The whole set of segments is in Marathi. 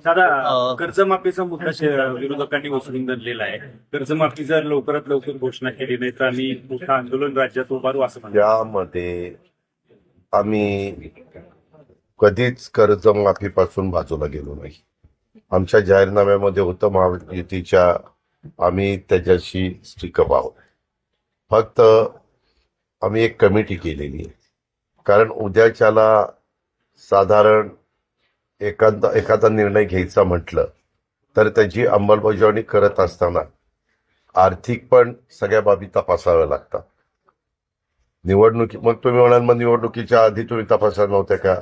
दादा, कर्जमाफीचा मुद्दा विरोधकांनी उचलून धरलेला आहे. कर्जमाफी जर लवकरात लवकर घोषणा केली नाही तर आम्ही मोठं आंदोलन राज्यात उभारू असं म्हणतात. यामध्ये आम्ही कधीच कर्जमाफीपासून बाजूला गेलो नाही. आमच्या जाहीरनाम्यामध्ये होतं महायुतीच्या, आम्ही त्याच्याशी स्टिकअप आहोत. फक्त आम्ही एक कमिटी केलेली आहे, कारण उद्याच्याला साधारण एखादा निर्णय घ्यायचा म्हटलं तर त्याची अंमलबजावणी करत असताना आर्थिक पण सगळ्या बाबी तपासाव्या लागतात. मग तुम्ही म्हणाल मग निवडणुकीच्या आधी तुम्ही तपासत नव्हत्या का?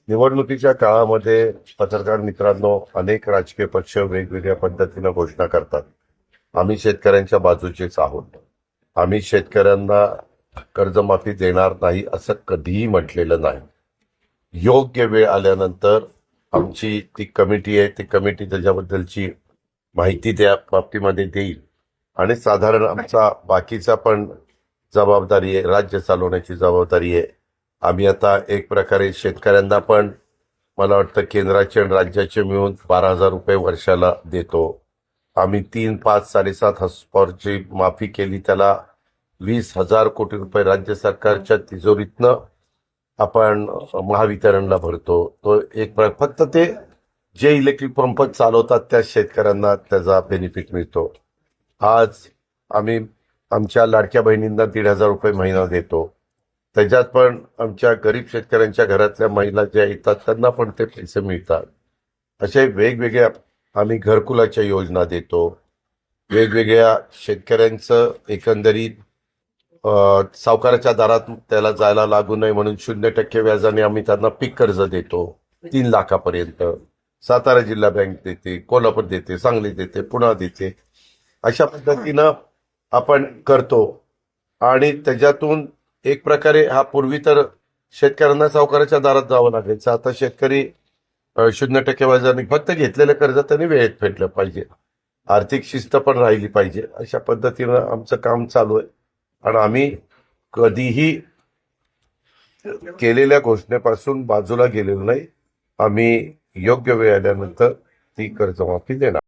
निवडणुकीच्या काळामध्ये पत्रकार मित्रांनो, अनेक राजकीय पक्ष वेगवेगळ्या पद्धतीनं घोषणा करतात. आम्ही शेतकऱ्यांच्या बाजूचेच आहोत. आम्ही शेतकऱ्यांना कर्जमाफी देणार नाही असं कधीही म्हटलेलं नाही. योग्य वेळ आल्यानंतर आमची ती कमिटी आहे, ती कमिटी त्याच्याबद्दलची माहिती त्या बाबतीमध्ये देईल आणि साधारण आमचा बाकीचा पण जबाबदारी आहे, राज्य चालवण्याची जबाबदारी आहे. आम्ही आता एक प्रकारे शेतकऱ्यांना पण मला वाटतं केंद्राचे आणि राज्याचे मिळून 12,000 रुपये वर्षाला देतो. आम्ही 3, 5, 7.5 हॉर्सपॉवरची माफी केली, त्याला 20,000 कोटी रुपये राज्य सरकारच्या तिजोरीतनं आपण महावितरणला भरतो. तो एक फक्त ते जे इलेक्ट्रिक पंप चालवतात त्या शेतकऱ्यांना त्याचा बेनिफिट मिळतो. आज आम्ही आमच्या लाडक्या बहिणींना 1,500 रुपये महिना देतो. त्याच्यात पण आमच्या गरीब शेतकऱ्यांच्या घरातल्या महिला ज्या येतात त्यांना पण ते पैसे मिळतात. असे वेगवेगळ्या आम्ही घरकुलाच्या योजना देतो. वेगवेगळ्या शेतकऱ्यांचं एकंदरीत सावकाराच्या दारात त्याला जायला लागू नये म्हणून 0% व्याजाने आम्ही त्यांना पीक कर्ज देतो 3 लाखापर्यंत. सातारा जिल्हा बँक देते, कोल्हापूर देते, सांगली देते, पुणे देते. अशा पद्धतीनं आपण करतो आणि त्याच्यातून एक प्रकारे हा पूर्वी तर शेतकऱ्यांना सावकाराच्या दारात जावं लागायचं. आता शेतकरी 0% व्याजाने फक्त घेतलेलं कर्ज त्यांनी वेळेत फेडलं पाहिजे. आर्थिक शिस्त पण राहिली पाहिजे. अशा पद्धतीनं आमचं काम चालू आहे आणि आम्ही कधीही केलेल्या घोषणेपासून बाजूला गेलेलो नाही. आम्ही योग्य वेळ आल्यानंतर ती कर्जमाफी देणार.